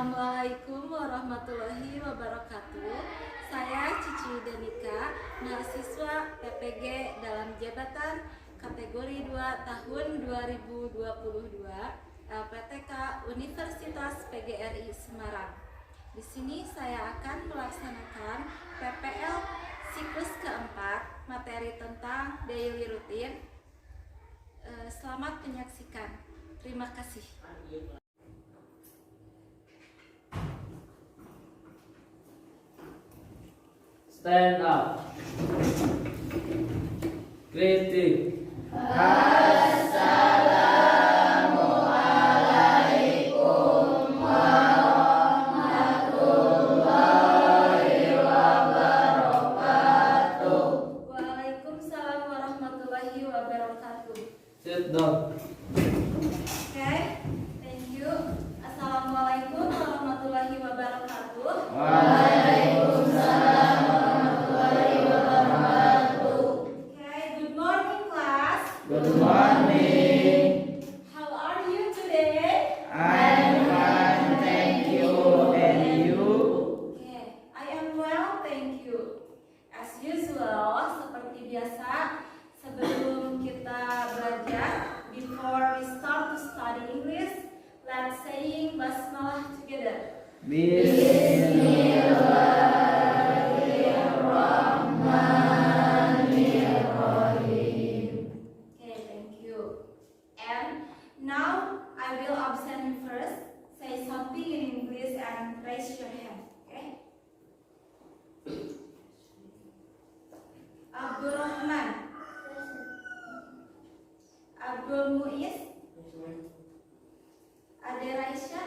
Assalamualaikum warahmatullahi wabarakatuh. Saya Cici Danika, mahasiswa PPG dalam jabatan kategori 2 tahun 2022 LPTK Universitas PGRI Semarang. Di sini saya akan melaksanakan PPL siklus keempat, materi tentang daily routine. Selamat menyaksikan. Terima kasih. Stand up. Greeting. Assalamualaikum warahmatullahi wabarakatuh. Waalaikumsalam warahmatullahi wabarakatuh. Sit down. Okay, thank you. Assalamualaikum warahmatullahi wabarakatuh. Waalaikumsalam warahmatullahi wabarakatuh. Okay, good morning class. Good morning. How are you today? I'm fine, thank you. And you? Okay, I am well, thank you. As usual, seperti biasa, sebelum kita belajar, before we start to study English, let's saying basmalah together. Bismillahirrahmanirrahim. Okay, thank you. And now I will observe you first. Say something in English and raise your hand. Okay? Abdurrahman. Abdul Muiz. Ade Raisya.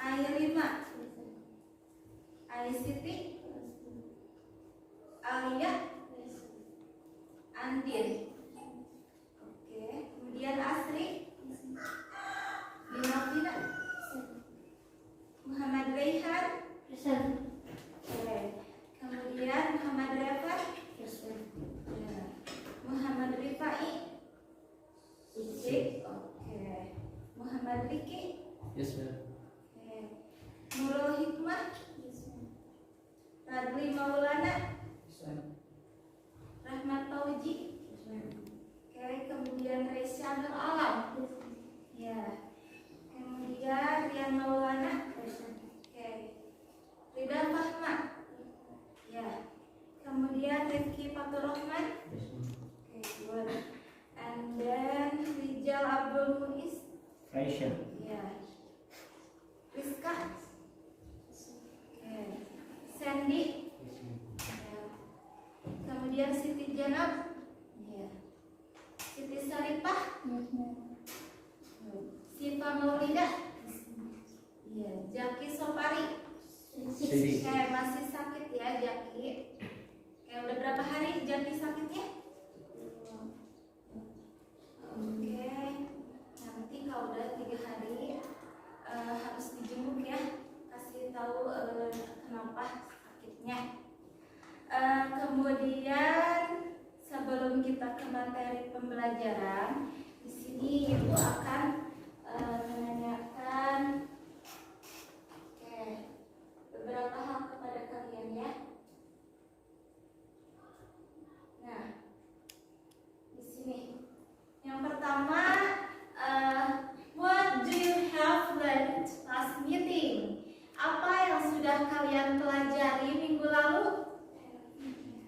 Airima. Siti. Alia. Andin. Oke, kemudian Asri. Dinafina. Muhammad Raihan. Oke. Kemudian Muhammad Rafat. Ya. Muhammad Rifai. Oke. Muhammad Riki. Yes, ma'am. Oke. Nurul Hikmah. Radli Maulana. Rahmat Fauji. Oke, kemudian Reisha Nur Alam. Ya. Kemudian Rian Maulana. Oke. Rida Fahma. Ya. Kemudian Rifki Faturrahman. Oke, good. And then Rijal Abdul Muiz. Ya. Rizka. Oke. Sandy. Ya. Kemudian Siti Janab. Ya. Siti Saripah. Siva Maulida. Ya. Jaki Sopari. Oke, masih sakit ya Jaki. Oke, udah berapa hari Jaki sakitnya? Oke, nanti kalau udah 3 hari harus dijenguk ya. Kasih tahu kenapa sakitnya. Kemudian sebelum kita ke materi pembelajaran, di sini Ibu akan menanyakan beberapa hal kepada kalian ya. Nah, di sini yang pertama, what do you have learned last meeting? Apa yang sudah kalian pelajari minggu lalu?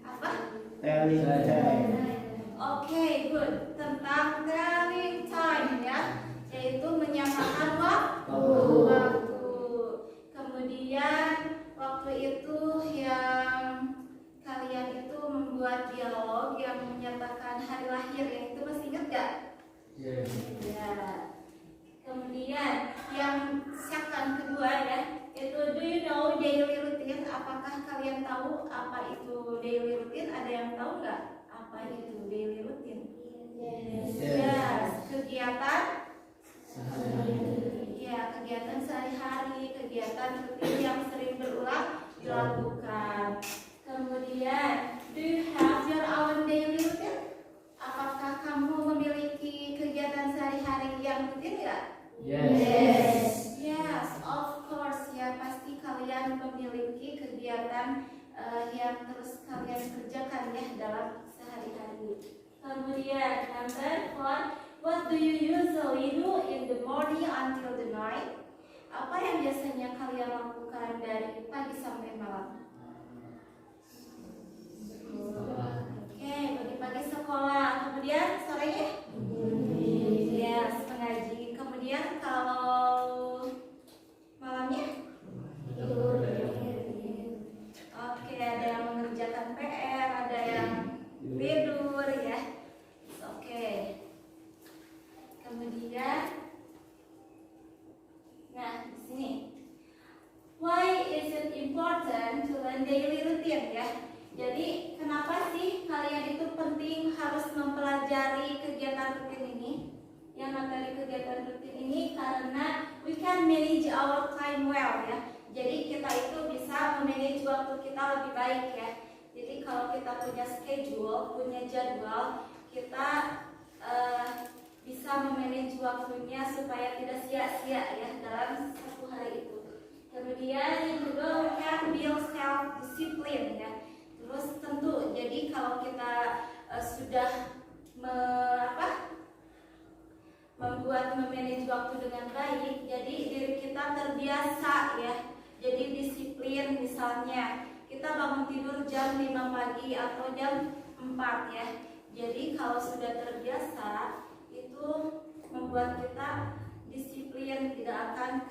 Apa? Telling time. Oke, good. Tentang telling time ya, yaitu menyamakan waktu. Kemudian waktu itu yang kalian itu membuat dialog yang menyatakan hari lahir, yang itu masih ingat gak? Yes. Ya. Kemudian yang second kedua ya, itu do you know daily routine? Apakah kalian tahu apa itu daily routine? Ada yang tahu nggak apa itu daily routine? Yes. Kegiatan. Ya, kegiatan sehari-hari, kegiatan rutin yang sering berulang dilakukan. Kemudian, do you have your own daily routine? Apakah kamu memiliki kegiatan sehari-hari yang rutin nggak? Yes. Yes. lakukan ya dalam sehari-hari. Kemudian number 4, what do you usually do in the morning until the night? Apa yang biasanya kalian lakukan dari pagi sampai malam? Oke, pagi-pagi sekolah. Kemudian sorenya? Yes, mengaji. Kemudian kalau malamnya? Oke, ada yang mengerjakan PR, ada yang tidur ya. Oke. Kemudian, nah di sini, why is it important to learn daily routine ya? Jadi kenapa sih kalian itu penting harus mempelajari kegiatan rutin ini? Yang materi kegiatan rutin ini karena we can manage our time well ya. Jadi kita itu bisa memanage waktu kita lebih baik ya. Jadi kalau kita punya schedule, punya jadwal, kita bisa memanage waktunya supaya tidak sia-sia ya dalam satu hari itu. Kemudian yang kedua, we can build self discipline ya. Terus tentu, jadi kalau kita sudah membuat memanage waktu dengan baik, jadi diri kita terbiasa ya. Jadi disiplin, misalnya kita bangun tidur jam 5 pagi atau jam 4 ya. Jadi kalau sudah terbiasa itu membuat kita disiplin, tidak akan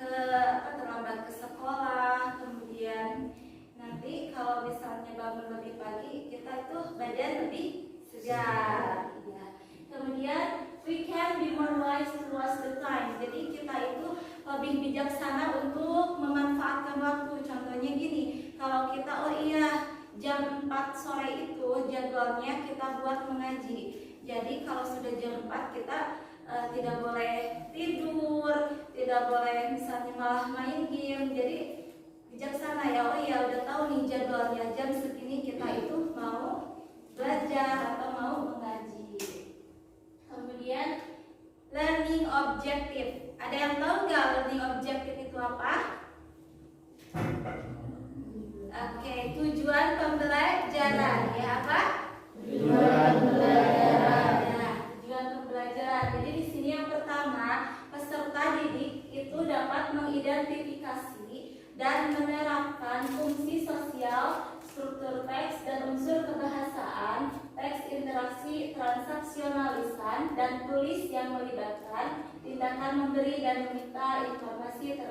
terlambat ke sekolah. Kemudian nanti kalau misalnya bangun lebih pagi, kita itu badan lebih segar ya. Kemudian we can be more wise towards the time. Jadi kita itu lebih bijaksana untuk memanfaatkan waktu. Contohnya gini, kalau kita jam 4 sore itu jadwalnya kita buat mengaji. Jadi kalau sudah jam 4 kita tidak boleh tidur, tidak boleh misalnya malah main game. Jadi bijaksana ya, udah tahu nih jadwalnya, jam segini kita itu mau belajar atau mau mengaji. Kemudian learning objective. Ada yang tahu nggak learning objective itu apa? Oke, tujuan pembelajaran ya apa? Tujuan pembelajaran. Nah, tujuan pembelajaran. Jadi di sini yang pertama, peserta didik itu dapat mengidentifikasi dan menerapkan fungsi sosial, struktur teks dan unsur kebahasaan, teks interaksi, transaksionalisan, dan tulis yang melibatkan tindakan memberi dan meminta informasi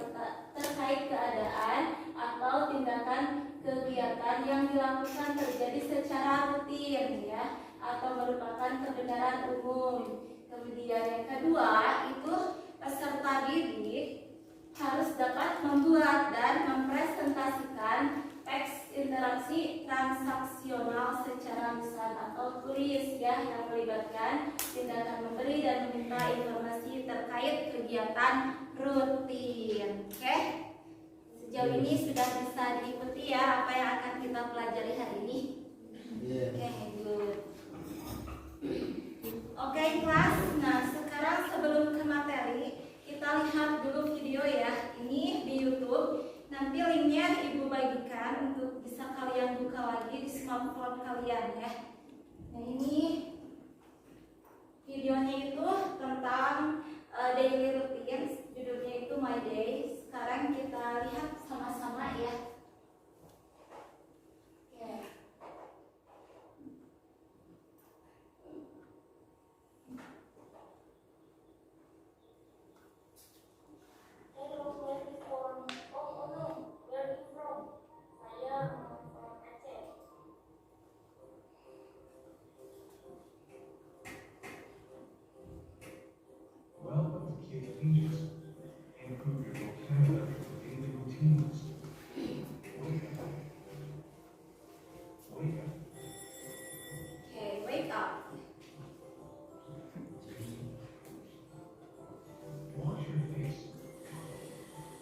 terkait keadaan atau tindakan kegiatan yang dilakukan terjadi secara rutin ya, atau merupakan kebenaran umum. Kemudian yang kedua itu peserta didik harus dapat membuat dan mempresentasikan teks interaksi transaksional secara lisan atau tulis ya, yang melibatkan tindakan memberi dan meminta informasi terkait kegiatan rutin. Oke, sejauh ini sudah bisa diikuti ya apa yang akan kita pelajari hari ini. Oke, good. Oke kelas, nah sekarang sebelum ke materi kita lihat dulu video ya, ini di YouTube. Nanti linknya ibu bagikan untuk bisa kalian buka lagi di smartphone kalian ya. Nah ini videonya itu tentang daily routine, judulnya itu My Day. Sekarang kita lihat sama-sama ya.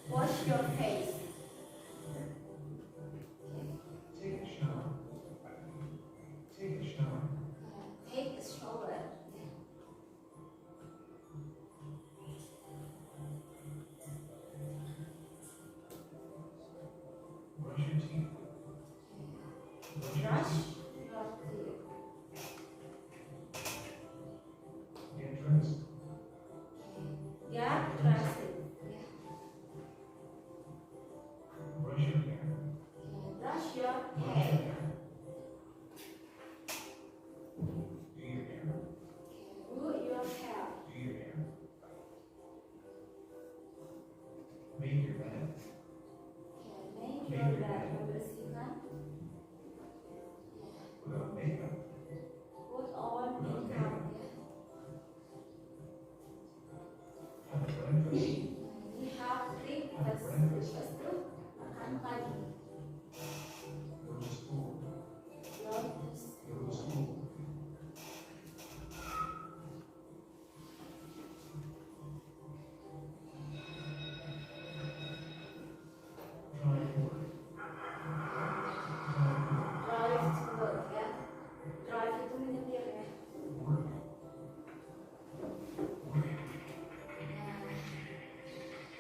Wash your face. Take a shower. Take a shower. Take a shower. Brush your teeth. Brush your teeth.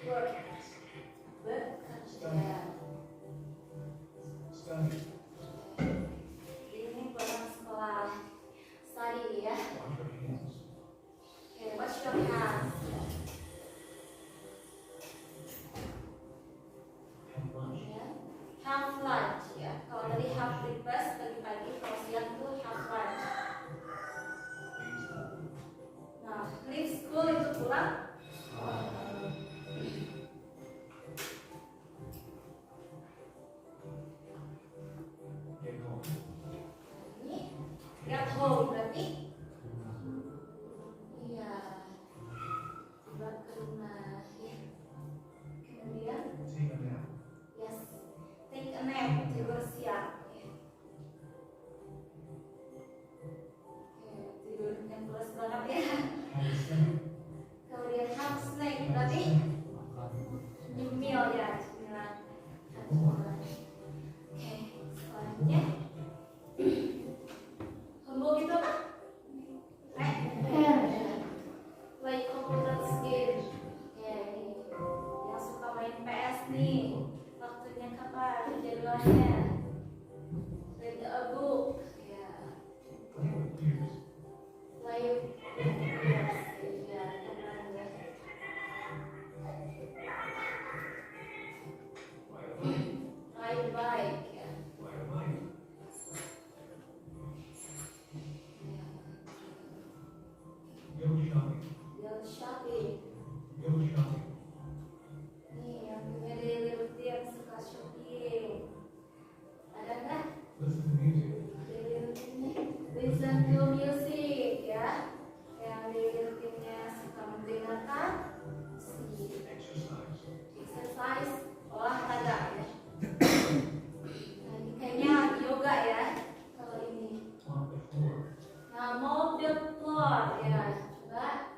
Bekerja. Ini pulang sekolah. Study ya. Okay, wash your hands. Ya. Have lunch ya. Kalau tadi have breakfast pagi-pagi, kalau siang tuh have lunch. Nah, leave school itu pulang. Ini get home berarti iya pulang ke rumah ya. Kemudian yes, take a nap, tidur siang ya. Oke, tidur yang pulas banget ya. Kemudian have snack berarti nyemil ya, cemilan. Oke, selanjutnya homework itu apa? Play computer game. Ya, ini yang suka main PS nih. Waktunya kapan? Jadwalnya. Read a book. Ya. Play. Ya, teman ya. Ride bike ya. Go shopping. Nih yang punya daily routine suka shopping. Ada nggak? Daily routine listen to music ya. Yang daily routine-nya suka mendengarkan musik. Exercise, olahraga ya. Nah, ini kayaknya yoga ya. Kalau ini. Nah, mop the floor ya. Coba.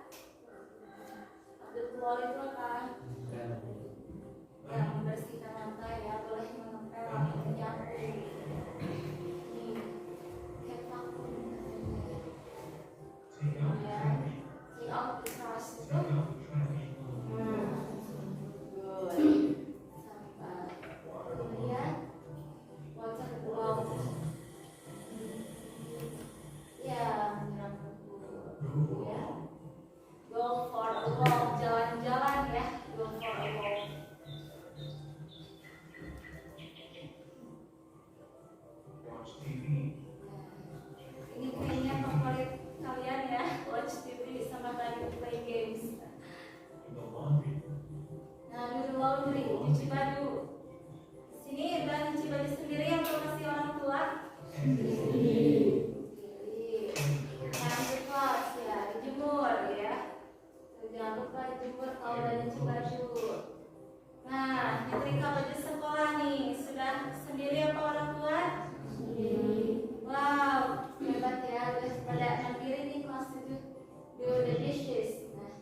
Mop the floor itu apa? Ya, membersihkan lantai ya. Boleh mengepel atau menyapu. Ini kayak vakum katanya. Ya. Take out the trash itu. Good. Sampah. Kemudian water block. Ya, menyiram kebun. Ya. Go for a walk, jalan-jalan ya. Go for a walk. Ini kayaknya favorit kalian ya, watch TV sama tadi play games. Nah, do the laundry, cuci baju. Sini udah cuci baju sendiri atau masih orang tua? Sendiri. Nah, kelas ya, dijemur ya. Jangan lupa dijemur kalau udah cuci baju. Nah, nyetrika baju sekolah nih, sudah sendiri apa orang tua? Sendiri. Wow, hebat ya, udah pada mandiri nih kelas 7. Do the dishes. Nah,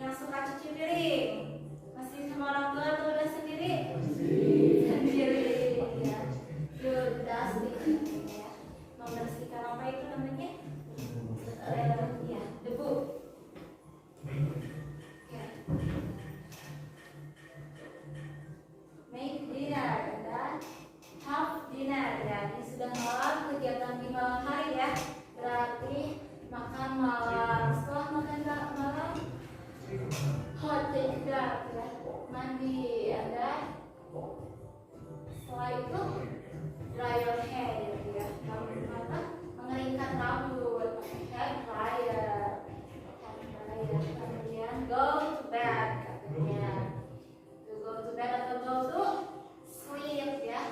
yang suka cuci piring masih sama orang tua atau udah sendiri? Sendiri ya. Do dusting ya. Membersihkan apa itu namanya? Ya, debu. Ya. Make dinner dan have dinner ya. Ini sudah malam, kegiatan di malam hari ya. Berarti makan malam. Setelah makan malam, hot take bath ya. Mandi ada. Setelah itu dry your hair ya. Mengeringkan rambut pakai hair dryer. Kemudian go to bed katanya. Go to bed atau go to sleep ya.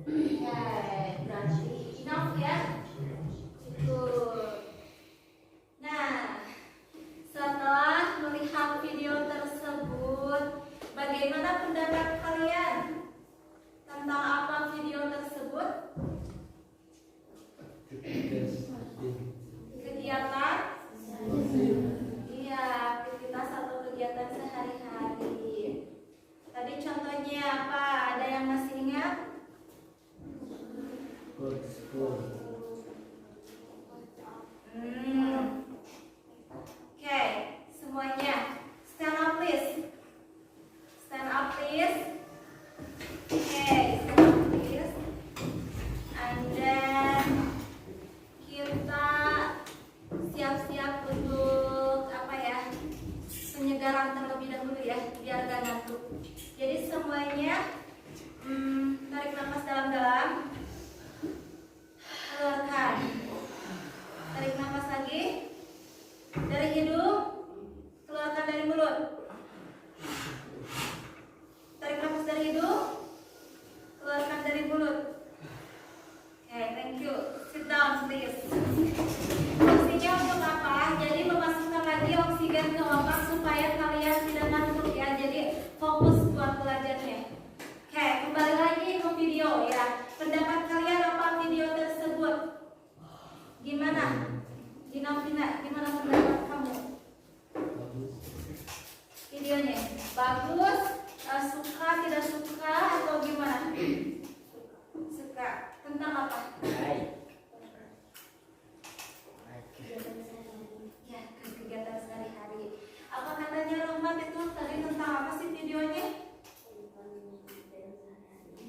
Ya, berarti enough ya. Cukup. Nah, setelah melihat video tersebut, bagaimana pendapat kalian tentang apa video tersebut? Kegiatan? Iya, aktivitas atau kegiatan sehari-hari. Tadi contohnya apa? Ada yang masih ingat? Go to school. pelajaran terlebih dahulu ya, biar gak ngantuk. Jadi semuanya tarik nafas dalam-dalam, keluarkan. Tarik nafas lagi dari hidung, keluarkan dari mulut. Tarik nafas dari hidung, keluarkan dari mulut. Oke, thank you. Sit down please. Fungsinya untuk apa? Jadi memasukkan lagi oksigen ke otak supaya kalian tidak ngantuk ya. Jadi fokus buat belajarnya. Oke, kembali lagi ke video ya. Pendapat kalian apa video tersebut? Gimana? Gina, gimana pendapat kamu? Videonya bagus, suka, tidak suka, atau gimana? Suka. Tentang apa? Ya, kegiatan sehari-hari. Apa katanya Rohmat itu tadi tentang apa sih videonya?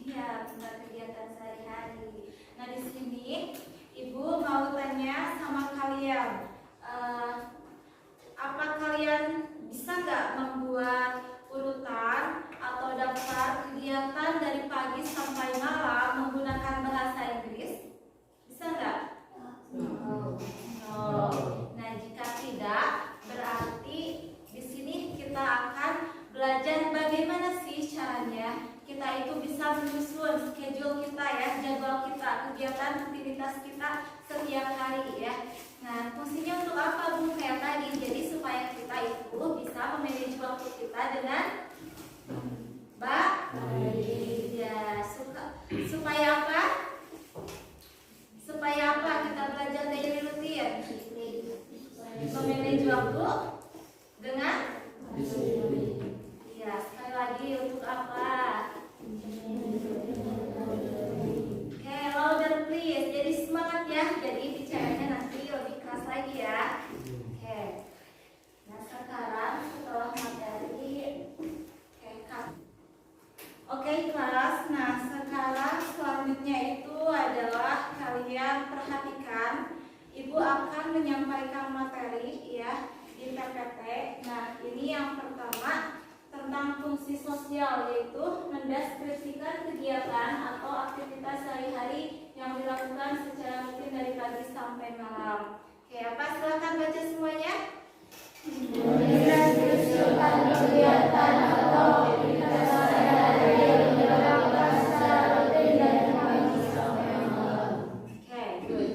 Iya, tentang kegiatan sehari-hari. Nah, di sini Ibu mau tanya sama kalian, apa kalian bisa nggak membuat urutan atau daftar kegiatan dari pagi sampai malam menggunakan bahasa Inggris? Bisa nggak? No. Nah, jika tidak, berarti di sini kita akan belajar bagaimana sih caranya kita itu bisa menyusun schedule kita ya, jadwal kita, kegiatan rutinitas kita setiap hari ya. Nah, fungsinya untuk apa Bu? Kayak tadi, jadi supaya kita itu bisa memanage waktu kita dengan baik ya. Supaya apa? Supaya apa kita belajar daily routine? Memanage waktu dengan ya, sekali lagi untuk apa? Oke, louder please. Jadi semangat ya. Jadi bicaranya nanti lebih keras lagi ya. Oke. Nah, sekarang setelah materi Oke, kelas. Nah, sekarang selanjutnya itu adalah kalian perhatikan. Ibu akan menyampaikan materi ya di PPT. Nah, ini yang pertama tentang fungsi sosial, yaitu mendeskripsikan kegiatan atau aktivitas sehari-hari yang dilakukan secara rutin dari pagi sampai malam. Oke, apa? Silakan baca semuanya. Mendeskripsikan kegiatan atau aktivitas sehari-hari yang dilakukan secara rutin dari pagi sampai malam. Oke, good.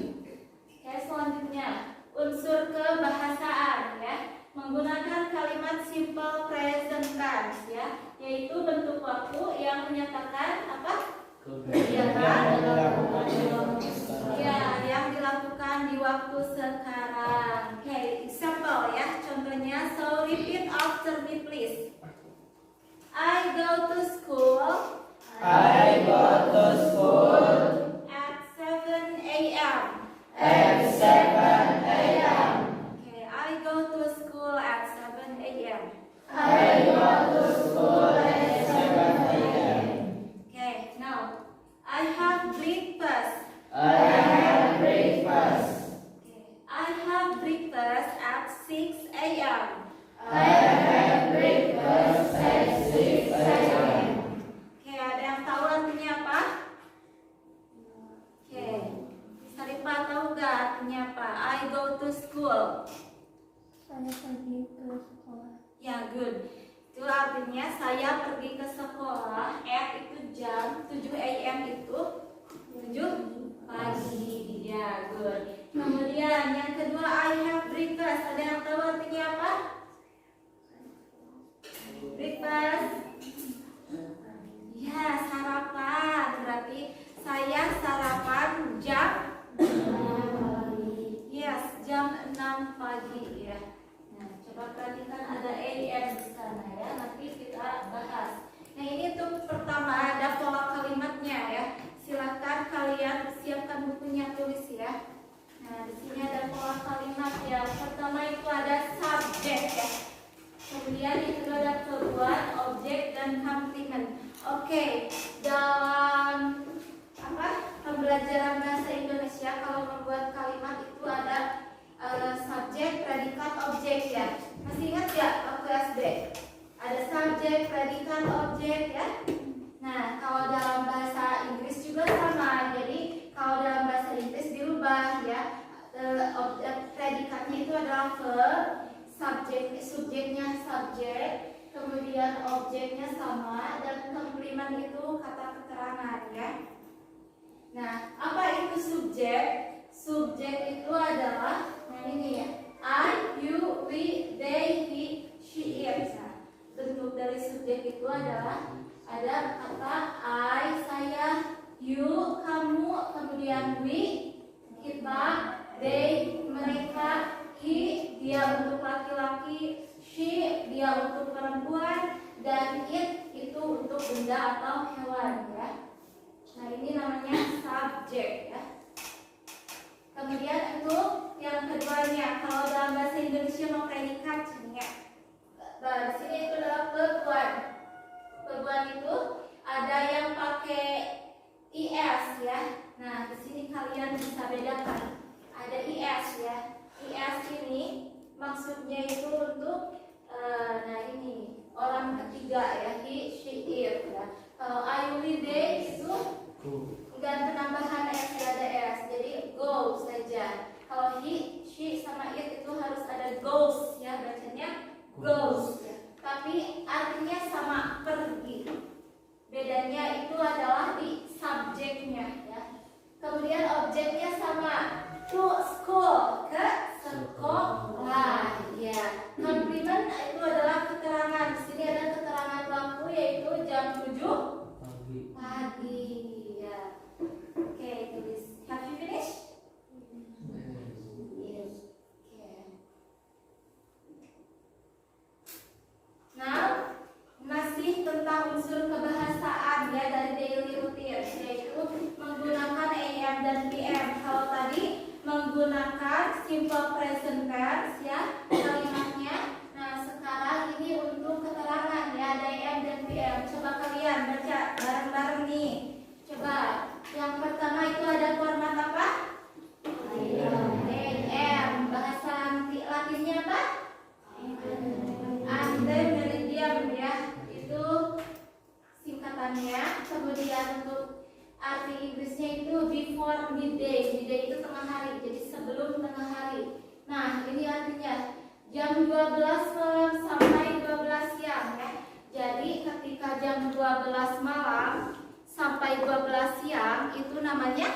Oke, selanjutnya unsur kebahasaan ya. Menggunakan kalimat simple present tense ya, yaitu bentuk waktu yang menyatakan apa? Kegiatan ya, yang dilakukan di waktu sekarang. Oke, example ya, contohnya. So repeat after me please. I go to school. I go to school At 7 a.m. at 7 a.m. Okay, I go to school at 7 a.m. I go to school at 7 a.m. Okay, now I have breakfast. I have breakfast. Okay, I have breakfast at 6 a.m. I have breakfast at 6 a.m. Okay, ada yang tahu artinya apa? Okay, Saripah tahu gak artinya apa? I go to school. Saya pergi ke sekolah. Ya, good. Itu artinya saya pergi ke sekolah. Itu jam 7 a.m. itu 7 pagi. Ya, good. Kemudian yang kedua, I have breakfast. Ada yang tahu artinya apa? Breakfast. Ya, sarapan. Berarti saya sarapan jam yes, jam 6 pagi ya. Nah, coba perhatikan ada AM di sana ya. Nanti kita bahas. Nah, ini untuk pertama ada pola kalimatnya ya. Silakan kalian siapkan bukunya, tulis ya. Nah, di sini ada pola kalimat ya. Pertama itu ada subject ya. Kemudian itu ada verb, objek dan complement. Oke, dalam pembelajaran bahasa Indonesia kalau membuat kalimat itu ada subjek, predikat, objek ya. Masih ingat gak waktu SD? pembentukan objek ya. Nah, kalau dalam bahasa Inggris juga sama. Jadi kalau dalam bahasa Inggris dirubah ya. Predikatnya itu adalah verb, subjeknya subjek, kemudian objeknya sama, dan komplement itu kata keterangan ya. Nah, apa itu subjek? Subjek itu adalah, nah ini ya, I, you, we, they, he, she, it. Nah, bentuk dari subjek itu adalah ada kata I, saya, you, kamu, kemudian we, kita, they, mereka, he, dia untuk laki-laki, she, dia untuk perempuan, dan it itu untuk benda atau hewan ya. Nah, ini namanya subjek ya. Kemudian untuk yang keduanya, kalau dalam bahasa Indonesia mau predikat ya. Nah, di sini itu adalah perbuan. Perbuan itu ada yang pakai is ya. Nah, di sini kalian bisa bedakan. Ada is ya. Is ini maksudnya itu untuk nah ini orang ketiga ya, he, she, it ya. Kalau I, we, they itu dan penambahan s ada s, jadi go saja. Kalau he, she sama it itu harus ada goes ya, bacanya goes ya. Tapi artinya sama, pergi. Bedanya itu adalah di subjeknya ya. Kemudian objeknya sama, to school, ke sekolah ya. Komplement itu adalah keterangan. Di sini ada keterangan waktu yaitu jam 7 pagi ya. Oke, tulis. Have you finished? Yes. Okay. Now, masih tentang unsur kebahasaan ya dari daily routine, yaitu menggunakan AM dan PM. Kalau tadi menggunakan simple present tense ya kalimatnya. Nah, sekarang ini untuk keterangan ya ada AM dan PM. Coba kalian baca bareng-bareng nih. Coba yang pertama itu ada format apa? AM. Bahasa Latinnya apa? Antemeridium ya. Itu singkatannya. Kemudian untuk arti Inggrisnya itu before midday. Midday itu tengah hari, jadi sebelum tengah hari. Nah, ini artinya jam 12 malam sampai 12 siang ya. Jadi ketika jam 12 malam sampai 12 siang itu namanya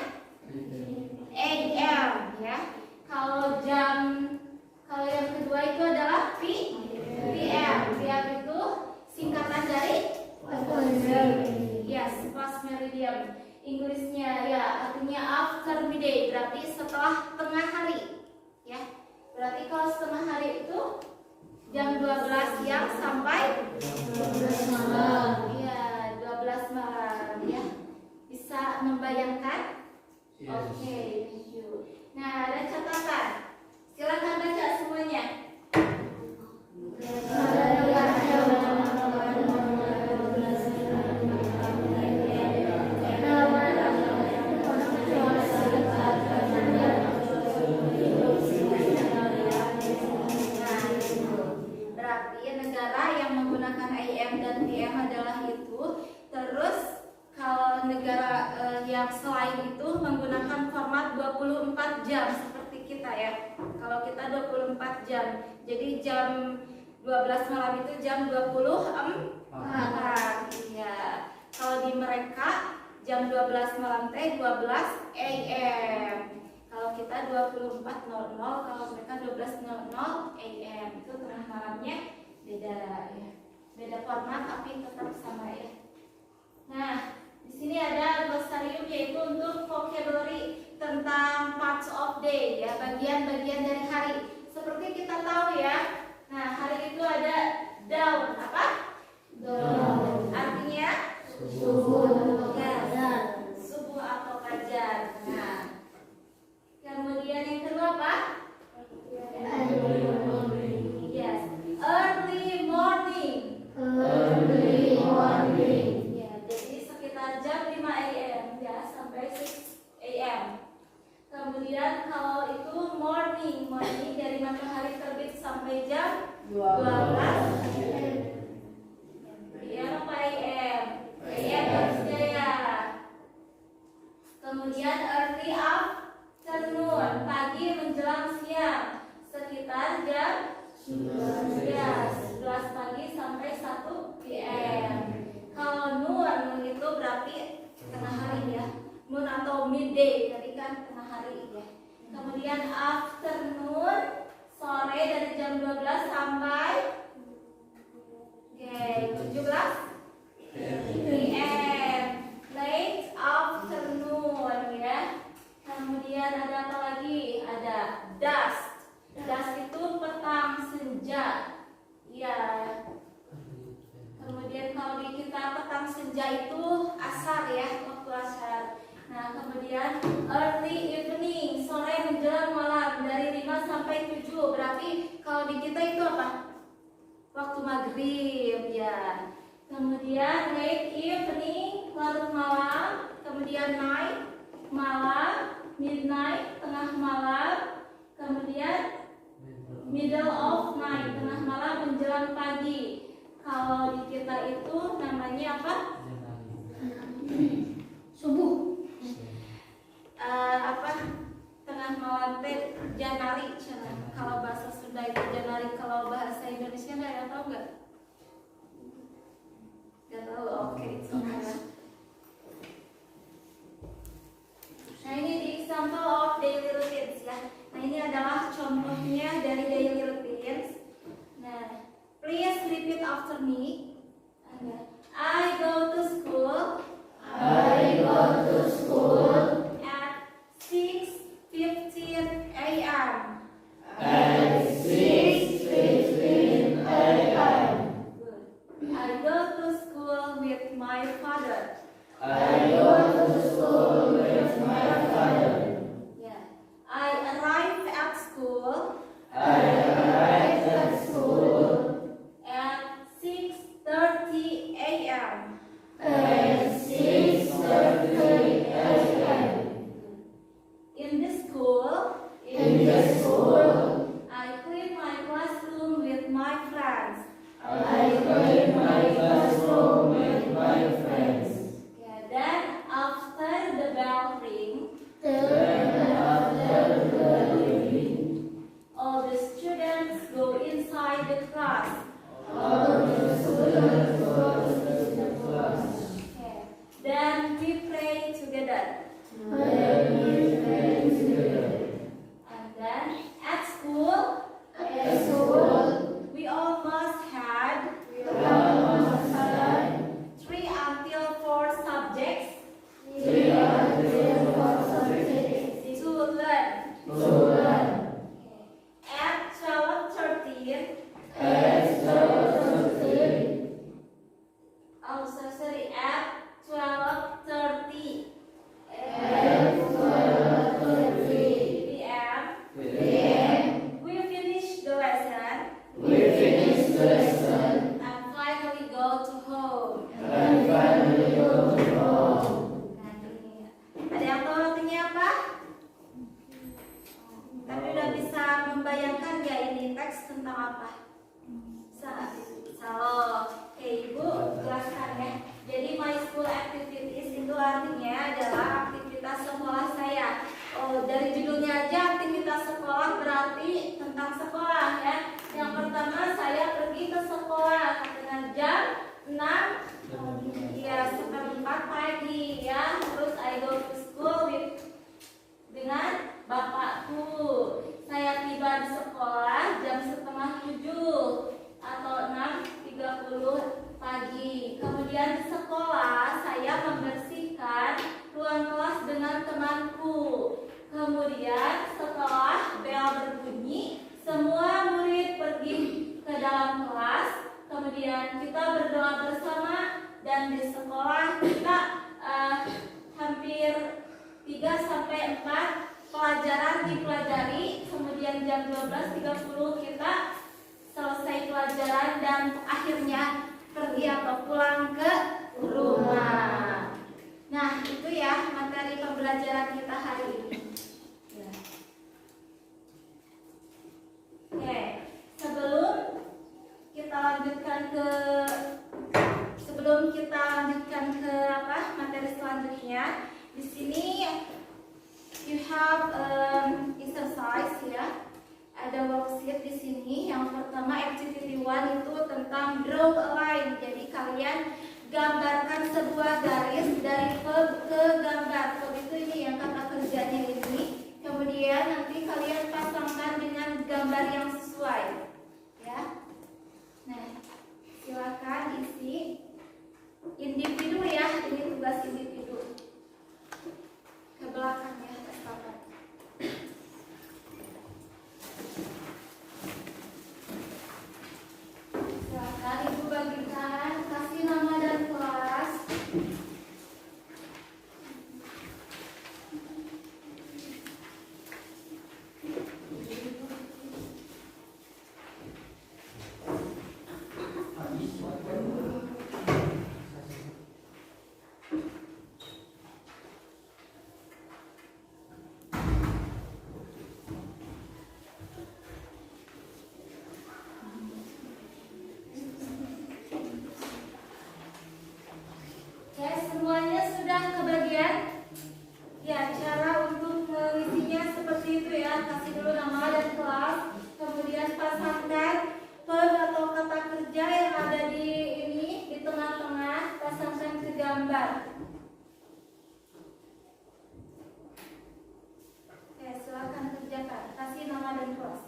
AM ya. Kalau yang kedua itu adalah PM. PM itu singkatan dari yes, past meridian. Inggrisnya ya artinya after midday, berarti setelah tengah hari ya. Berarti kalau setengah hari itu jam 12 siang sampai 12 malam. Iya, 12 malam ya. Bisa membayangkan? Yes. Oke, thank you. Nah, ada catatan. Silakan baca semuanya. Berarti negara yang menggunakan AM dan PM adalah itu. Terus kalau negara yang selain itu menggunakan format 24 jam seperti kita ya. Kalau kita 24 jam. Jadi jam 12 malam itu jam 24. Iya. Kalau di mereka jam 12 malam teh 12 AM. Kalau kita 24.00, kalau mereka 12.00 AM. Itu tengah malamnya beda ya. Beda format tapi tetap sama ya. Nah, di sini ada glosarium yaitu untuk vocabulary tentang parts of day ya, bagian-bagian dari hari. Seperti kita tahu ya. Nah, hari itu ada dawn, apa? Dawn. Artinya subuh. Ya, subuh atau fajar. Nah, kemudian yang kedua apa? Yes, early morning. Ya, jadi sekitar jam 5 AM ya sampai 6 AM. Kemudian kalau itu morning dari matahari terbit sampai jam 12. Ya, apa kan tengah hari ya. Kemudian afternoon, sore dari jam 12 sampai 17 PM. Late afternoon ya. Kemudian ada apa lagi? Ada dusk. Dusk itu petang senja. Ya. Kemudian kalau di kita petang senja itu asar ya, waktu asar. Nah, kemudian early evening, sore menjelang malam dari 5 sampai 7. Berarti kalau di kita itu apa? Waktu maghrib ya. Kemudian late evening, larut malam. Kemudian night, malam. Midnight, tengah malam. Kemudian middle of night, tengah malam menjelang pagi. Kalau di kita itu namanya apa? Subuh. Tengah malam teh janari cenah. Kalau bahasa Sunda itu janari, kalau bahasa Indonesia ada tahu nggak? Nggak tahu. Oke, Nah, ini di example of daily routines ya. Nah, ini adalah contohnya dari daily routines. Nah, please repeat after me. I go to school. I go to school At 6:15 a.m. at 6:15 a.m. Good. I go to school with my father. I go to school with my father. Yeah. I arrive at school I arrive at school at 6:30 a.m. at 6:30 a.m. In the school, In the school, I clean my classroom with my friends. I clean my classroom with my friends. Yeah. Then after the bell ring, Then after the evening, all the students go inside the class. all the students go to the class. Okay. Then we pray together. Then we pray together. And then at school, At school, we almost had we almost had 3 until 4 subjects 3 until 4 subjects to learn. to learn. At 12:30, At 12:30, oh so sorry, at 12:30 at 12:30 p.m. p.m., we finish the lesson we finish the lesson and finally go to home. and finally go to home. Nah, ini. Ada yang tahu artinya apa? Tapi udah bisa membayangkan ya ini teks tentang apa? Oke, Ibu jelaskan ya. Jadi my school activities itu artinya adalah aktivitas sekolah saya. Oh, dari judulnya aja aktivitas sekolah berarti tentang sekolah ya. Yang pertama saya pergi ke sekolah dengan jam 6 ya, seperempat pagi ya. Terus I go to school dengan bapakku. Saya tiba di sekolah jam 6:30 atau 6:30 pagi. Kemudian di sekolah saya membersihkan ruang kelas dengan temanku. Kemudian setelah bel berbunyi, semua murid pergi ke dalam kelas. Kemudian kita berdoa bersama dan di sekolah kita hampir 3-4 pelajaran dipelajari. Kemudian jam 12:30 kita selesai pelajaran dan akhirnya pergi atau pulang ke rumah. Nah, itu ya materi pembelajaran kita hari ini. Ya. Oke, sebelum kita lanjutkan ke materi selanjutnya, di sini you have exercise ya. Ada worksheet di sini. Yang pertama activity 1 itu tentang draw a line. Jadi kalian gambarkan sebuah garis dari verb ke gambar. Verb itu ini yang kata kerjanya ini. kemudian nanti kalian pasangkan dengan gambar yang sesuai, ya. Nah, silakan isi individu ya, ini tugas individu. Ke belakang ya, estafet. Silakan Ibu bagikan, kasih nama dan kelas. Oke, semuanya sudah kebagian? Ya, cara untuk mengisinya seperti itu ya. Kasih dulu nama dan kelas, kemudian pasangkan verb atau kata kerja yang ada di ini di tengah-tengah, pasangkan ke gambar. Oke, silakan kerjakan. Kasih nama dan kelas.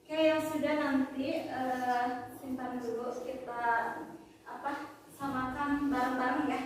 Oke, yang sudah nanti simpan dulu, kita samakan bareng-bareng ya.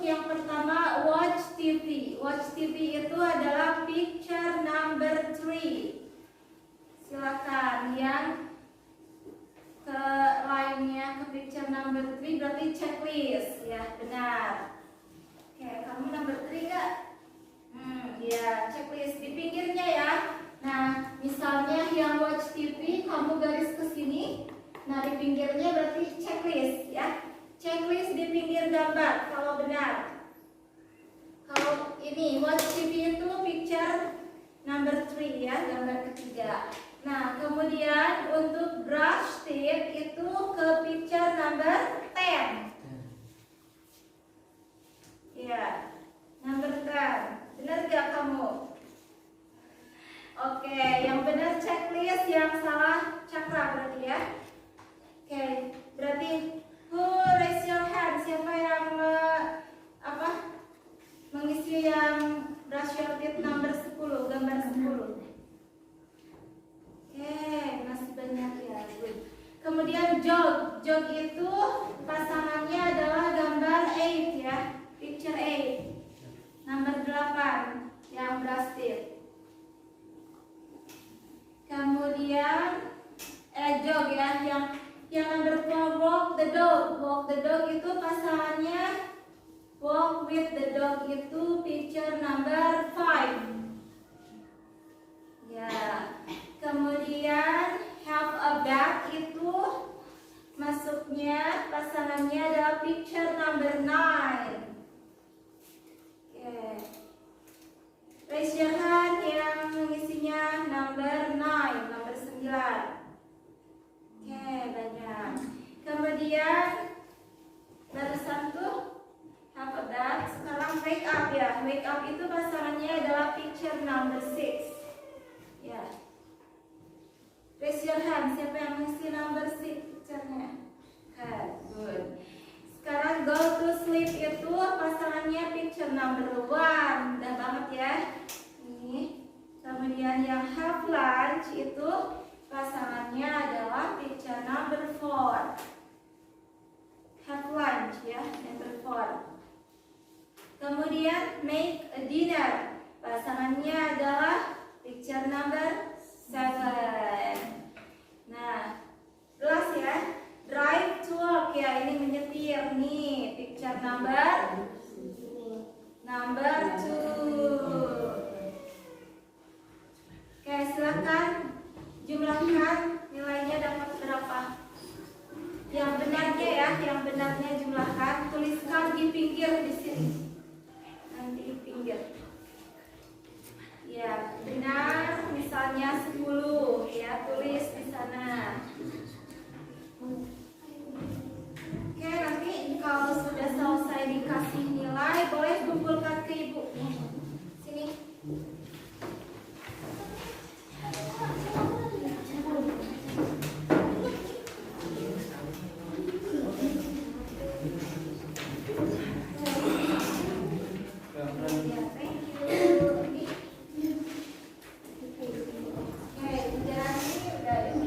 yang pertama watch TV. Watch TV itu adalah picture number 3. Silakan yang ke lainnya, ke picture number 3 berarti checklist ya, benar. Oke, kamu number 3 gak? Ya, checklist di pinggirnya ya. Nah, misalnya yang watch TV kamu garis ke sini. Nah, di pinggirnya berarti checklist ya. Checklist di pinggir gambar kalau benar. Kalau ini watch TV itu picture number 3 ya, gambar ketiga. Nah, kemudian untuk brush teeth itu ke picture number 10. Ya, number 10. Benar gak kamu? Oke, yang benar checklist, yang salah cakra berarti ya. Oke, berarti who raise your hand? Siapa yang mengisi yang brush your teeth number 10, gambar 10? Oke, masih banyak ya. Good. Kemudian jog. Jog itu pasangannya adalah gambar 8 ya. Picture 8. Nomor 8 yang brush teeth. Kemudian jog ya, yang number 4 walk the dog. Walk the dog itu pasangannya walk with the dog itu picture number 5. Ya. Kemudian have a bath itu masuknya pasangannya adalah picture number 9. Raise your hand yang mengisinya number 9, number 9. Oke, banyak. Kemudian barusan tuh have a bath. Sekarang wake up ya. Wake up itu pasangannya adalah picture number 6. Ya. Raise your hand. Siapa yang mengisi number 6 picture-nya? Good. Sekarang go to sleep itu pasangannya picture number 1. Udah banget ya. Ini. Kemudian yang have lunch itu pasangannya adalah picture number 4. Have lunch ya, number 4. Kemudian make a dinner. Pasangannya adalah picture number 7. Nah, jelas ya. Drive to work ya, ini menyetir nih, picture number 2. Oke, silakan jumlahkan nilainya dapat berapa. Yang benarnya ya, yang benarnya jumlahkan, tuliskan di pinggir di sini. Nanti di pinggir. Ya, benar misalnya 10 ya, tulis di sana. Oke, nanti kalau sudah selesai dikasih nilai, boleh kumpulkan ke ibu. Sini. Ya, thank you. Oke, jalan ini udah ya.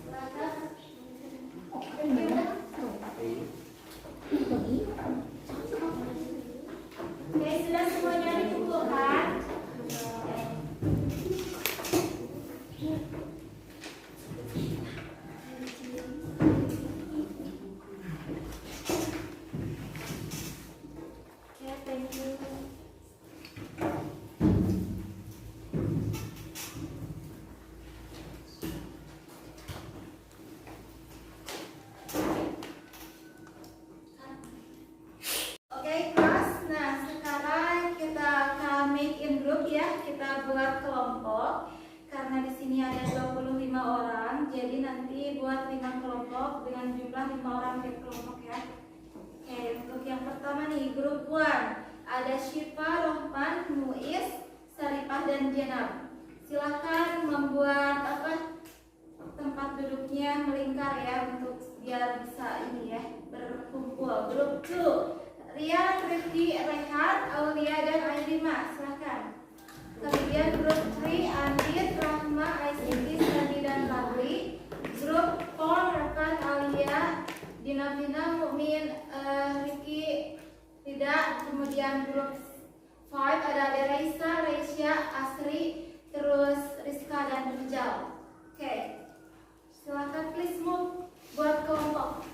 Silakan. Oke, sudah semuanya dikumpulkan. Oke, thank you. Oke, kelas. Nah, sekarang kita akan make in group ya. Kita buat kelompok. Karena di sini ada 25 orang, jadi nanti buat 5 kelompok dengan jumlah 5 orang tiap kelompok ya. Oke, untuk yang pertama nih, grup 1. Ada Syifa, Rohman, Muiz, Saripah, dan Jenab. Silahkan membuat tempat duduknya melingkar ya, untuk biar bisa ini ya, berkumpul. Grup 2. Rian, Rifki, Rehan, Aulia, dan Airima. Silahkan. Kemudian grup 3, Andit, Rahma, Aisiti, Sandi, dan Labri. Grup 4, Rekan, Alia, Dina, Mukmin, Riki, kemudian grup 5 ada Raisa, Reisha, Asri, terus Rizka dan Rijal. Oke, silakan please move buat kelompok.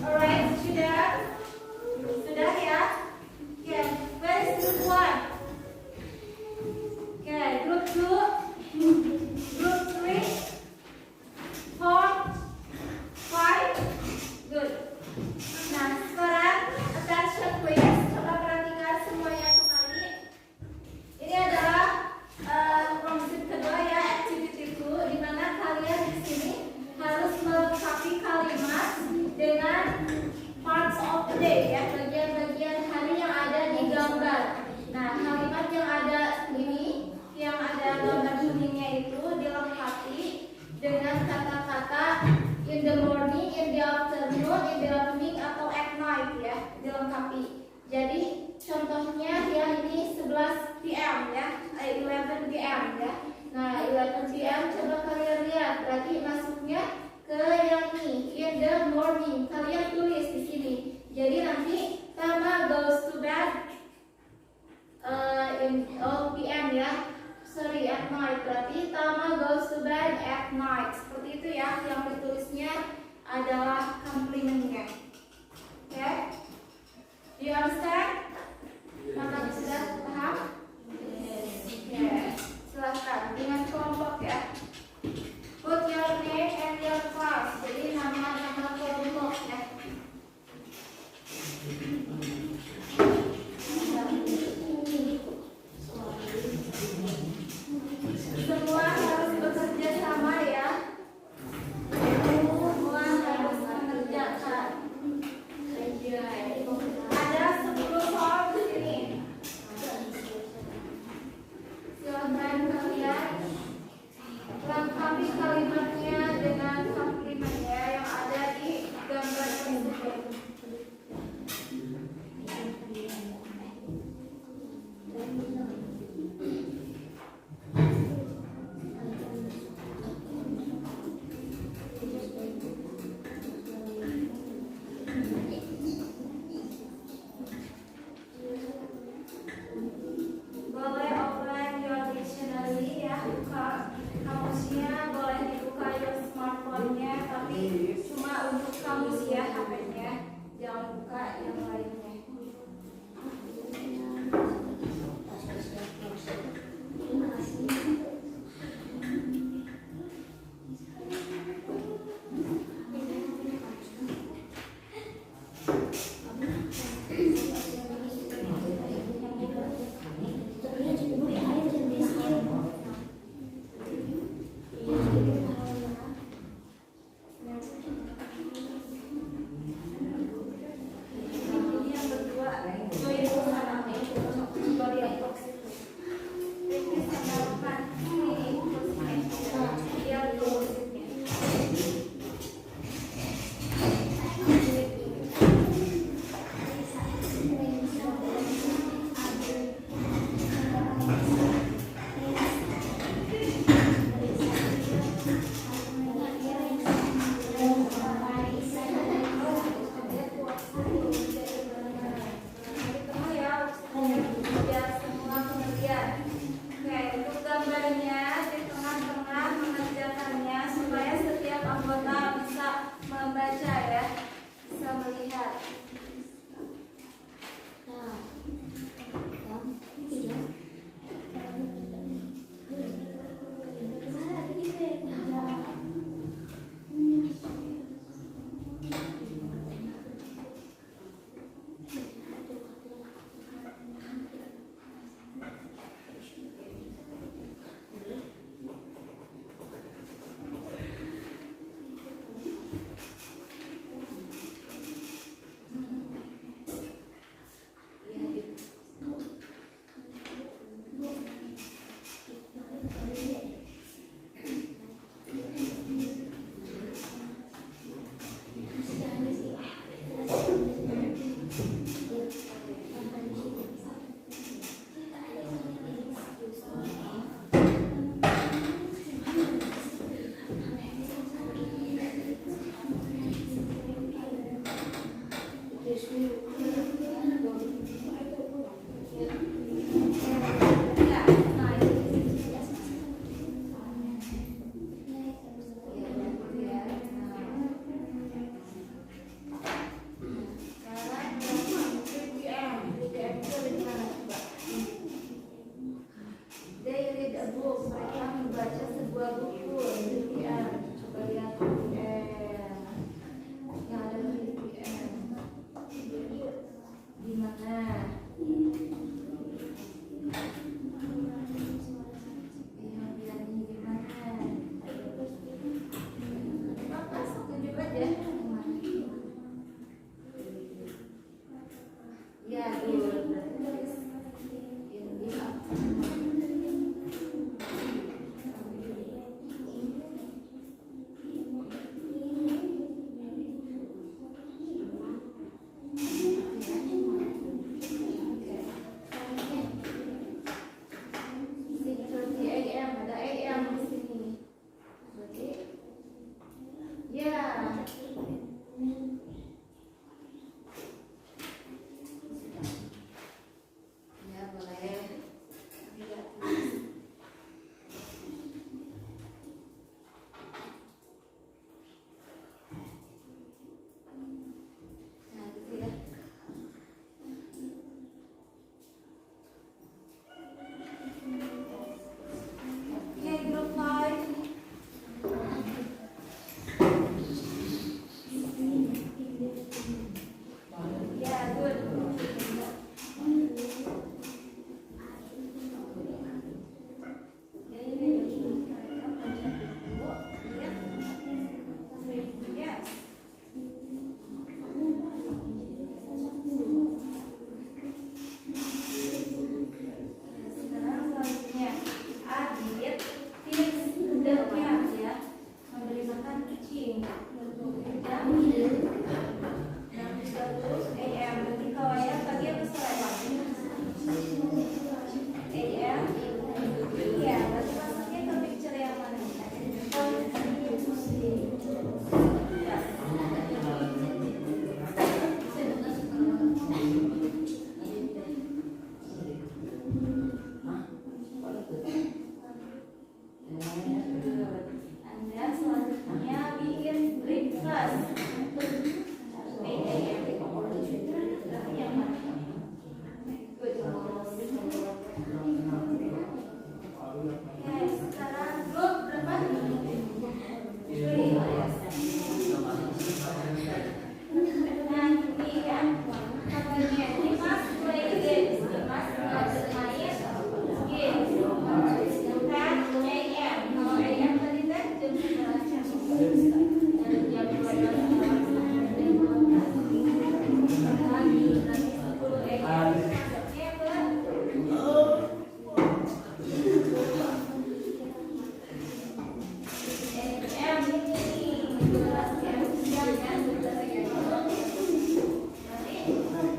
Alright, sudah ya. Oke, where's group 1? Oke, group 2, group 3, 4, 5, good. Nah, sekarang attention please, coba perhatikan semuanya kembali. Ini adalah konsep kedua ya, activity 2, di mana kalian di sini harus melengkapi kalimat dengan parts of the day ya, bagian-bagian hari yang ada di gambar. Nah, kalimat yang ada ini, yang ada gambar kuningnya itu dilengkapi dengan kata-kata in the morning, in the afternoon, in the evening atau at night ya, dilengkapi. Jadi contohnya ya ini 11 PM ya, 11 PM ya. Nah, 11 PM coba kalian lihat, berarti masuknya ke yang ini, in the morning. Kalian tulis di sini. Jadi nanti Tama goes to bed in PM ya. Sorry, at night. Berarti Tama goes to bed at night. Seperti itu ya. Yang ditulisnya adalah komplimennya. Oke? Okay? Do you understand? Maka sudah paham? Yes. Silakan dengan kelompok ya. Put your name and your class. Jadi nama-nama kelompok ya. Semua harus bekerja sama ya. Semua harus mengerjakan. Ada 10 buka yang lainnya.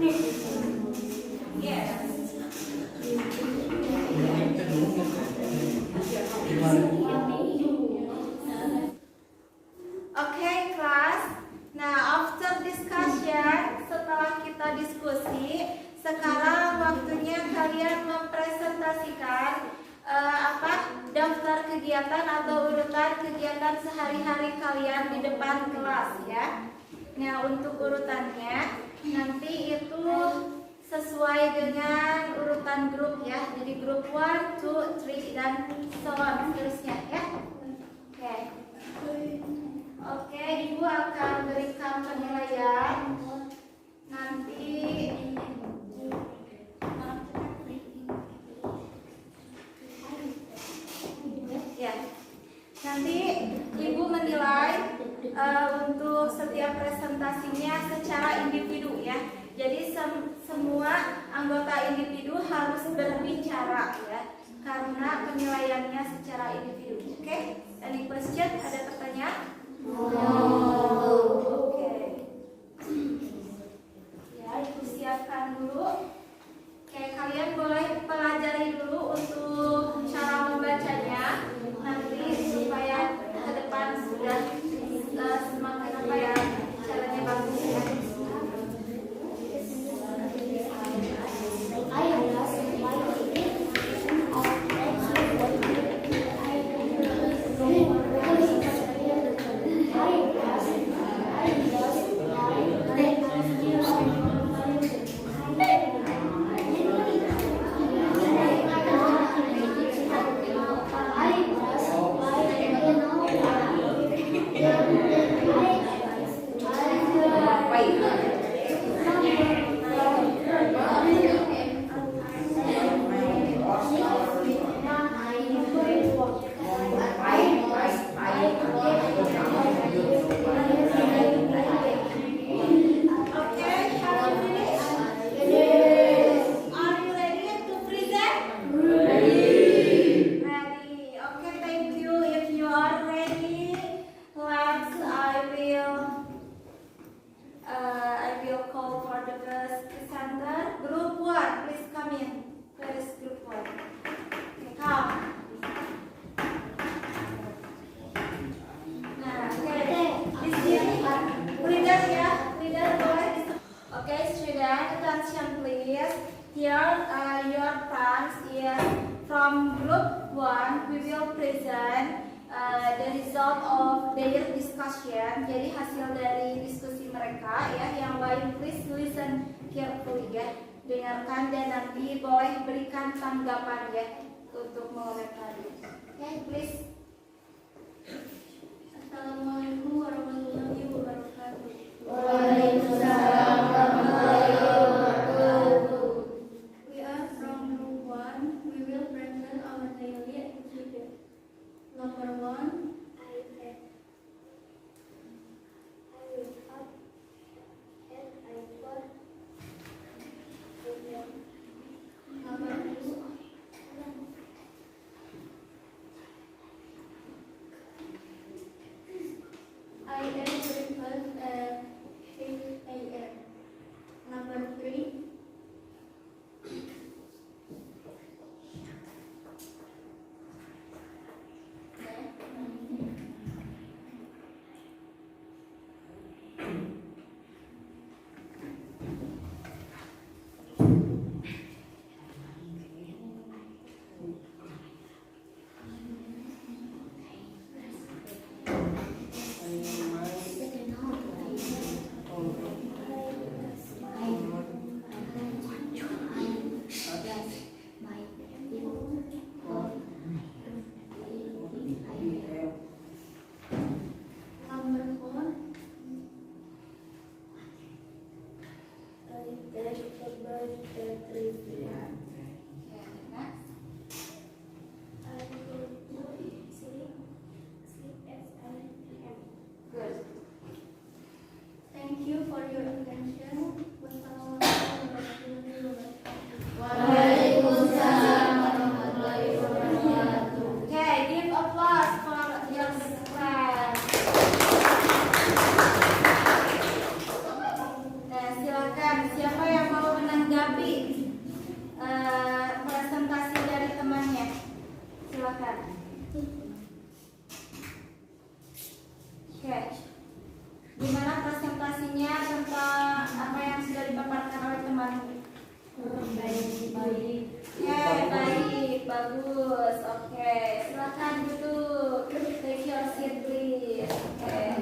Yes. Okay, class. Nah, after discussion, setelah kita diskusi, sekarang waktunya kalian mempresentasikan daftar kegiatan atau urutan kegiatan sehari-hari kalian di depan kelas ya. Nah, untuk urutannya nanti itu sesuai dengan urutan grup ya. Jadi grup 1, 2, 3 dan so on seterusnya ya. Oke. Oke, Ibu akan berikan penilaian nanti. Ya, nanti Ibu menilai untuk setiap presentasinya secara individu ya. Jadi semua anggota individu harus berbicara ya, karena penilaiannya secara individu. Oke? Any question? Ada pertanyaan? Oke. Ya, Ibu siapkan dulu. Oke, kalian boleh pelajari dulu untuk cara membacanya nanti supaya ke depan sudah semakin caranya bagus ya. From group 1, we will present the result of their discussion. Jadi hasil dari diskusi mereka ya. Yang lain please listen carefully ya. Dengarkan dan nanti boleh berikan tanggapan ya untuk mengomentari. Okay, please. Assalamualaikum warahmatullahi wabarakatuh. Waalaikumsalam warahmatullahi wabarakatuh. We are from group 1. We will present our daily activity. Number 1, I wake up and I work. Number 2, I ate breakfast at 6 a.m. Number 3, number 4, I take a bath at 3 p.m. I go to sleep at 7 p.m. Good. Thank you for your attention. Wassalamualaikum warahmatullahi wabarakatuh. Waalaikumsalam warahmatullahi wabarakatuh. Okay, give applause for your class. Nah, silakan siapa yang mau Gabi, presentasi dari temannya. Silakan. Oke. Gimana presentasinya tentang apa yang sudah dipaparkan oleh temanmu? Baik. Baik, bagus. Oke, silakan duduk. Take your seat, please. Oke.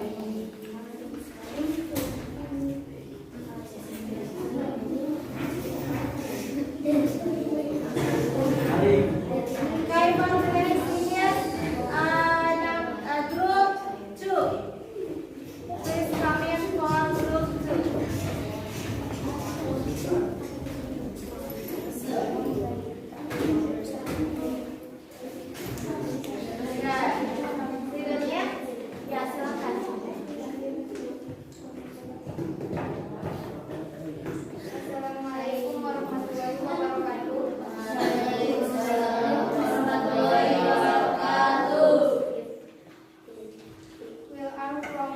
Okay, for the next seniors, group 2. Please come in for group 2. Ya, ya silakan. Assalamualaikum warahmatullahi wabarakatuh. Warahmatullahi wabarakatuh. Will our from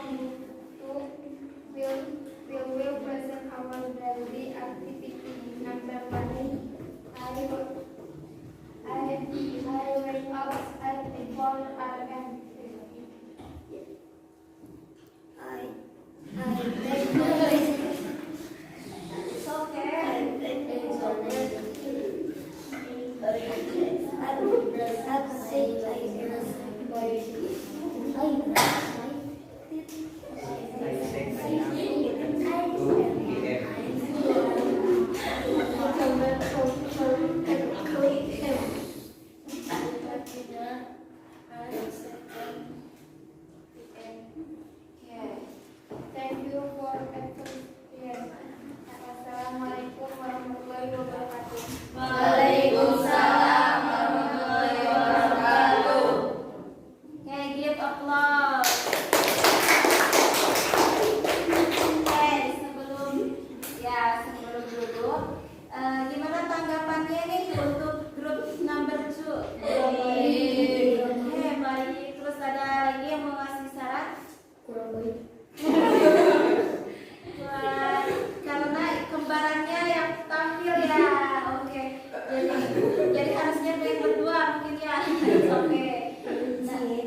will present our daily activity number 1. I wake up at 4 a.m. It's okay. Thank you for attending. Assalamualaikum warahmatullahi wabarakatuh. Waalaikumsalam warahmatullahi wabarakatuh. Okay, give applause. Sebelum duduk, gimana tanggapannya nih untuk grup number 2? Baik. Terus ada lagi yang mau ngasih saran? Kurang baik. Wah, karena kembarannya yang tampil ya. Oke. Jadi harusnya yang berdua mungkin ya. Oke.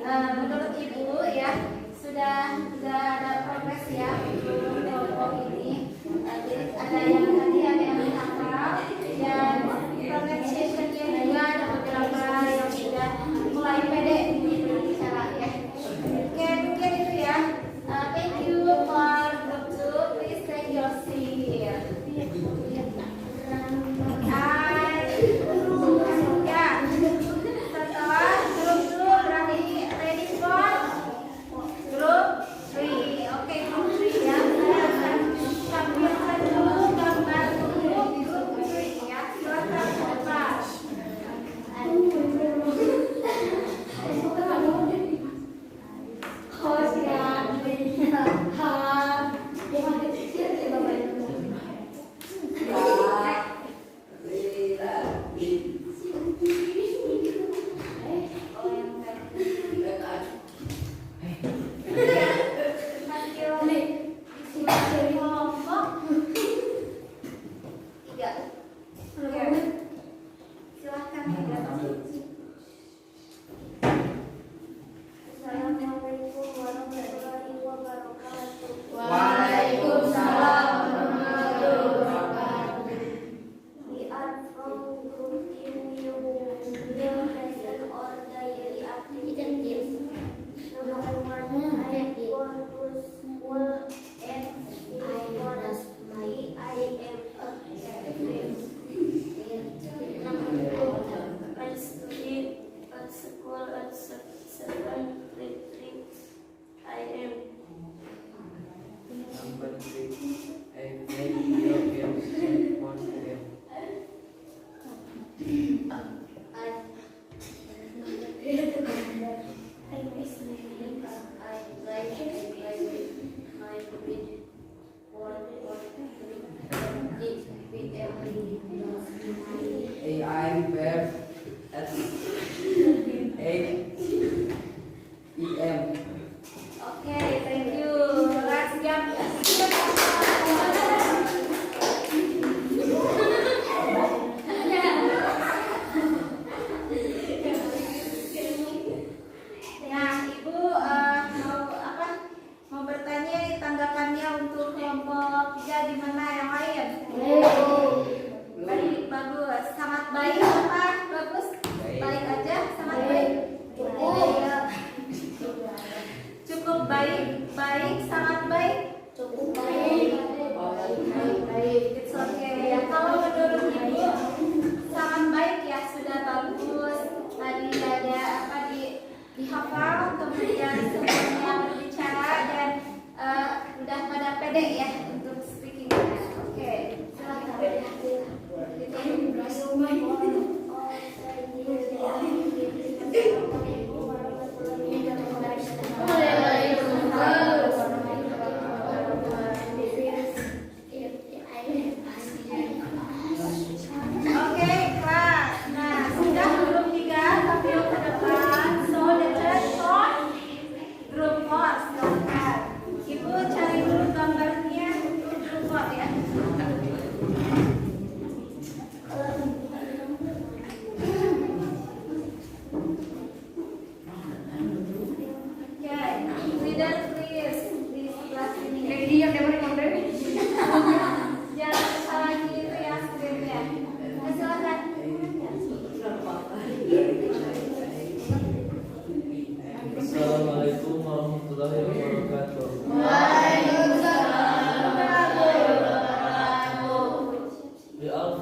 Menurut Ibu ya sudah ada progres ya untuk kelompok ini. Jadi ada yang hafal dan pronunciation-nya juga ada beberapa yang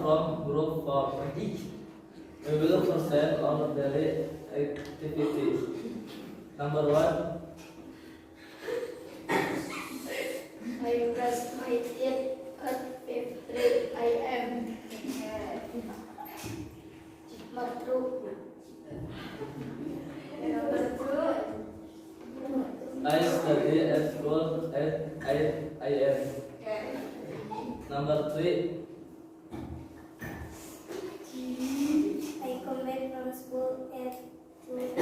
from group 4. We will present our daily activities. Number 1. I brush my teeth at 5:03 a.m. Number 2. I study at school at 8 a.m. Number 3. I come back from school at 2 a.m.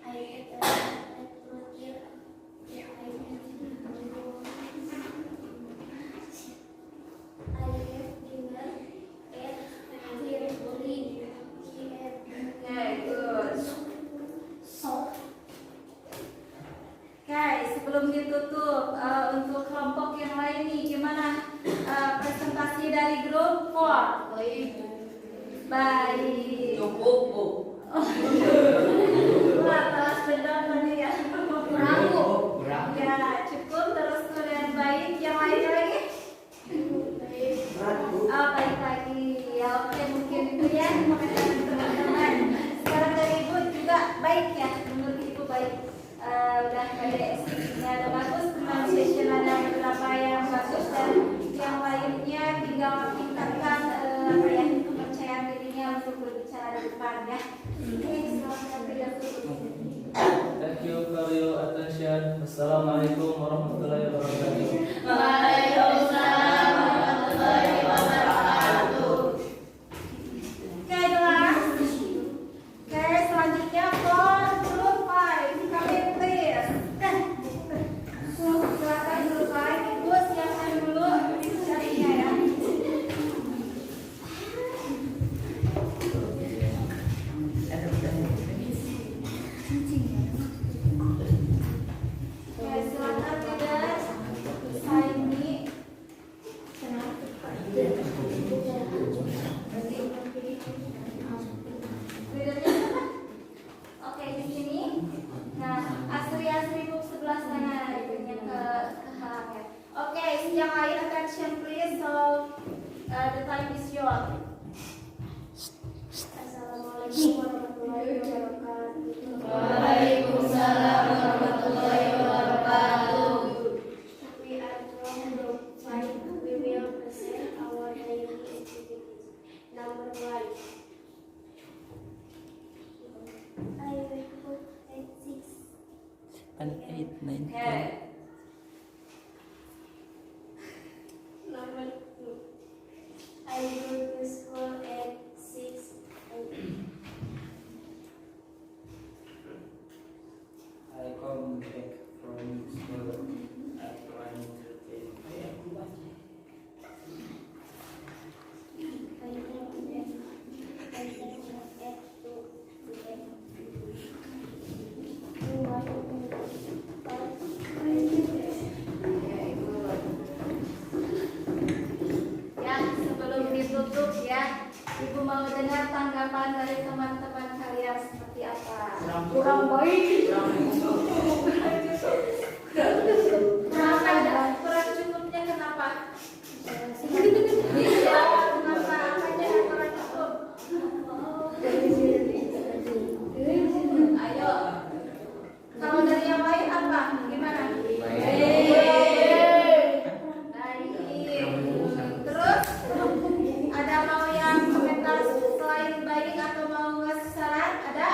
I get at 2:00. I have dinner at 3:30 p.m. Okay, good. So, Oke, sebelum ditutup untuk kelompok yang lain nih gimana presentasi dari grup 4? Baik. Cukup, Bu. Wah, telas benar nih ya. Bravo. Ya, cukup terus kemudian baik. Yang lainnya lagi? Oh, baik lagi. Ya, oke mungkin itu ya teman-teman. Sekarang dari Ibu juga baik ya, menurut Ibu baik. Udah kayak ekspresinya ada bagus, pronunciation ada beberapa yang bagus dan yang lainnya tinggal tingkatkan kepercayaan dirinya untuk berbicara di depan ya. Oke, selamat kerja. Thank you for your attention. Assalamualaikum warahmatullahi wabarakatuh. Waalaikumsalam warahmatullahi wabarakatuh. Oke, jelas. Oke, selanjutnya for group 5. Come in, please. Silakan group 5. Ibu siapkan dulu carinya ya. Oke, silakan leaders. Saini. Leadernya siapa? Oke, di sini. Nah, Asri buk sebelah sana, leadernya ke hang ya. Oke, yang lain attention please. So the time is yours. Assalamualaikum warahmatullahi wabarakatuh. Waalaikumsalam warahmatullahi wabarakatuh. We are from group 5. We will present our daily activities. Number 1. I wake up at 6. 7, 8, 9, Oke. Number 2. I go to school at 6 a.m. I come back from school at 1:30 a.m. I get at 2 p.m. Ya, sebelum ditutup ya, Ibu mau dengar tanggapan dari teman-teman kalian seperti apa? Kurang baik. Kurang cukupnya kenapa? Iya, kenapa? Apanya yang kurang cukup? Ayo. Kalau dari yang lain apa? Gimana? Baik. Terus ada mau yang komentar selain baik atau mau ngasih saran? Ada?